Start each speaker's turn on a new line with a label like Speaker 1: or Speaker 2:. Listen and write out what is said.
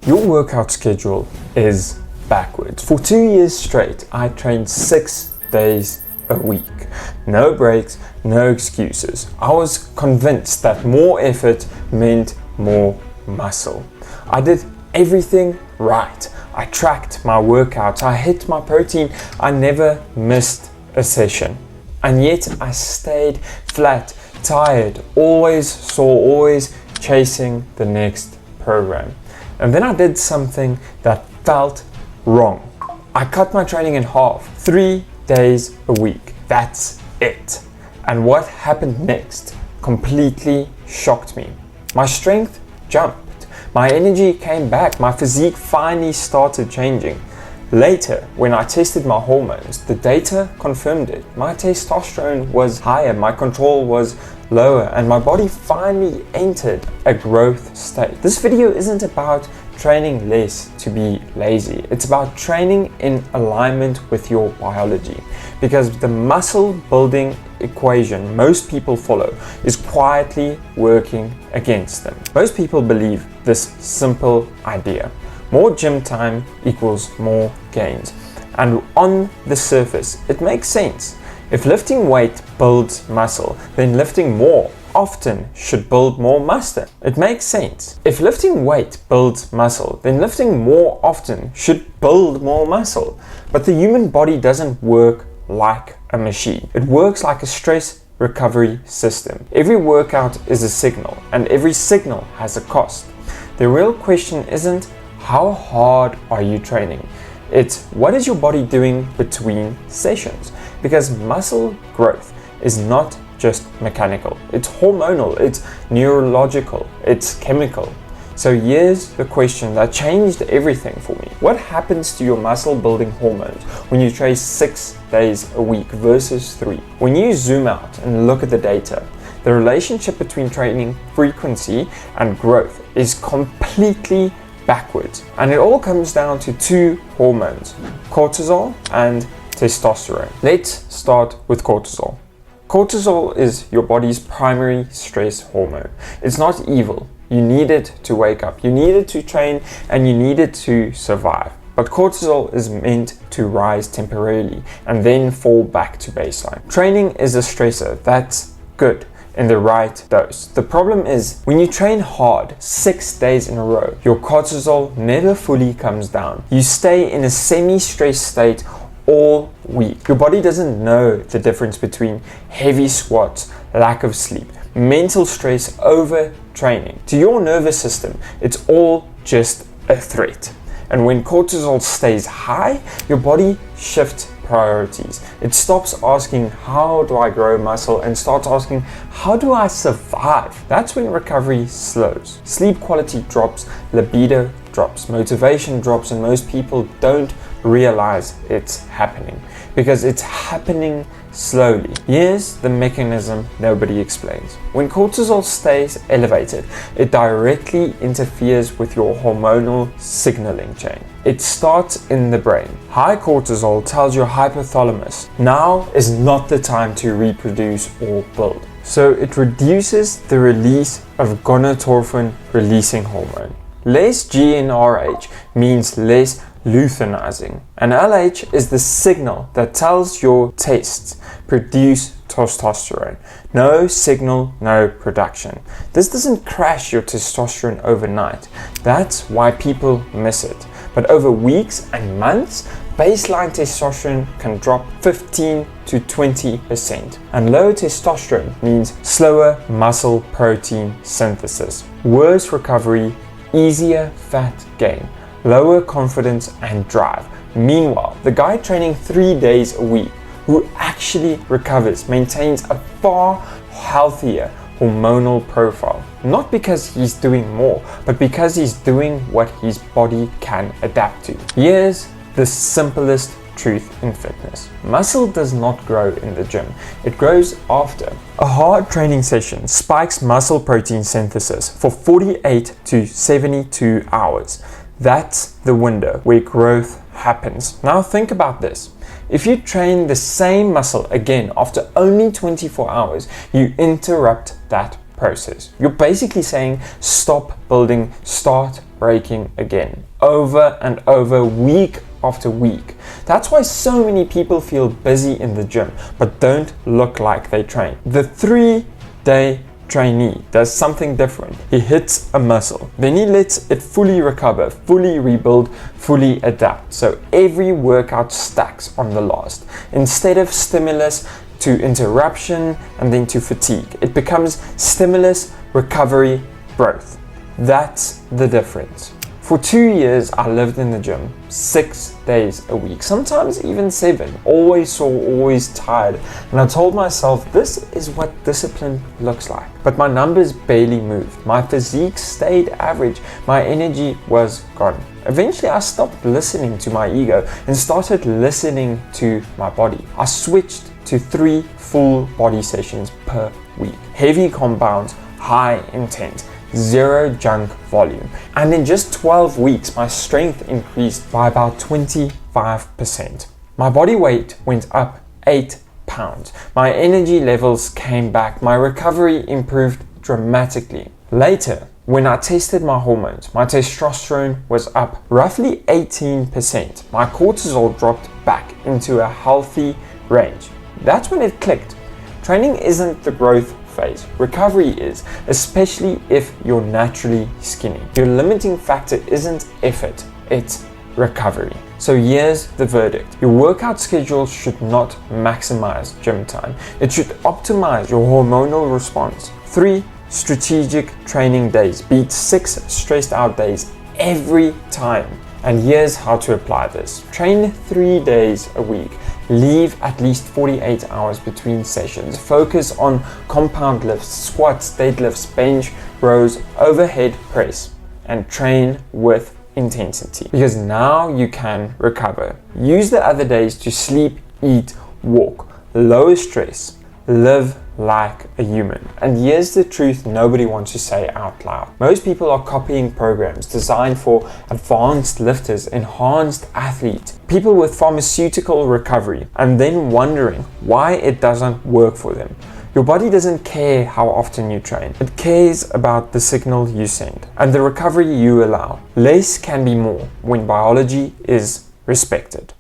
Speaker 1: Your workout schedule is backwards. For 2 years straight, I trained 6 days a week. No breaks, no excuses. I was convinced that more effort meant more muscle. I did everything right. I tracked my workouts, I hit my protein, I never missed a session. And yet I stayed flat, tired, always chasing the next program. And then I did something that felt wrong. I cut my training in half, 3 days a week. That's it. And what happened next completely shocked me. My strength jumped. My energy came back. My physique finally started changing. Later, when I tested my hormones, the data confirmed it. My testosterone was higher, my control was lower, and my body finally entered a growth state. This video isn't about training less to be lazy. It's about training in alignment with your biology, because the muscle building equation most people follow is quietly working against them. Most people believe this simple idea: more gym time equals more gains. And on the surface, it makes sense. If lifting weight builds muscle, then lifting more often should build more muscle. It makes sense. If lifting weight builds muscle, then lifting more often should build more muscle. But the human body doesn't work like a machine. It works like a stress recovery system. Every workout is a signal, and every signal has a cost. The real question isn't how hard are you training? It's what is your body doing between sessions? Because muscle growth is not just mechanical. It's hormonal, it's neurological, it's chemical. So here's the question that changed everything for me. What happens to your muscle building hormones when you train 6 days a week versus 3? When you zoom out and look at the data, the relationship between training frequency and growth is completely backwards. And it all comes down to 2 hormones, cortisol and testosterone. Let's start with cortisol. Cortisol is your body's primary stress hormone. It's not evil. You need it to wake up. You need it to train, and you need it to survive. But cortisol is meant to rise temporarily and then fall back to baseline. Training is a stressor. That's good in the right dose. The problem is when you train hard 6 days in a row, your cortisol never fully comes down. You stay in a semi-stress state all week. Your body doesn't know the difference between heavy squats, lack of sleep, mental stress, overtraining. To your nervous system, it's all just a threat. And when cortisol stays high, your body shifts priorities. It stops asking, how do I grow muscle, and starts asking, how do I survive? That's when recovery slows. Sleep quality drops, libido drops, motivation drops, and most people don't realize it's happening because it's happening slowly. Here's the mechanism nobody explains. When cortisol stays elevated, it directly interferes with your hormonal signaling chain. It starts in the brain. High cortisol tells your hypothalamus, now is not the time to reproduce or build. So it reduces the release of gonadotropin releasing hormone. Less GnRH means less luteinizing, and LH is the signal that tells your testes produce testosterone. No signal, no production. This doesn't crash your testosterone overnight. That's why people miss it. But over weeks and months, baseline testosterone can drop 15 to 20%. And low testosterone means slower muscle protein synthesis, worse recovery, easier fat gain, lower confidence and drive. Meanwhile, the guy training 3 days a week who actually recovers maintains a far healthier hormonal profile. Not because he's doing more, but because he's doing what his body can adapt to. Here's the simplest truth in fitness. Muscle does not grow in the gym. It grows after. A hard training session spikes muscle protein synthesis for 48 to 72 hours. That's the window where growth happens. Now think about this. If you train the same muscle again after only 24 hours, you interrupt that process. You're basically saying stop building, start breaking again, over and over, week after week. That's why so many people feel busy in the gym but don't look like they train. The 3-day trainee does something different. He hits a muscle, then he lets it fully recover, fully rebuild, fully adapt. So every workout stacks on the last. Instead of stimulus to interruption and then to fatigue, it becomes stimulus, recovery, growth. That's the difference. For 2 years, I lived in the gym 6 days a week, sometimes even 7, always sore, always tired. And I told myself, this is what discipline looks like. But my numbers barely moved. My physique stayed average. My energy was gone. Eventually, I stopped listening to my ego and started listening to my body. I switched to 3 full body sessions per week. Heavy compounds, high intent, 0 junk volume. And in just 12 weeks, my strength increased by about 25%. My body weight went up 8 pounds. My energy levels came back. My recovery improved dramatically. Later, when I tested my hormones, my testosterone was up roughly 18%. My cortisol dropped back into a healthy range. That's when it clicked. Training isn't the growth phase. Recovery is, especially if you're naturally skinny. Your limiting factor isn't effort, it's recovery. So here's the verdict. Your workout schedule should not maximize gym time. It should optimize your hormonal response. 3 strategic training days beat 6 stressed out days every time. And here's how to apply this. Train 3 days a week. Leave at least 48 hours between sessions. Focus on compound lifts, squats, deadlifts, bench, rows, overhead press, and train with intensity. Because now you can recover. Use the other days to sleep, eat, walk, lower stress, live like a human. And here's the truth nobody wants to say out loud. Most people are copying programs designed for advanced lifters, enhanced athletes, people with pharmaceutical recovery, and then wondering why it doesn't work for them. Your body doesn't care how often you train. It cares about the signal you send and the recovery you allow. Less can be more when biology is respected.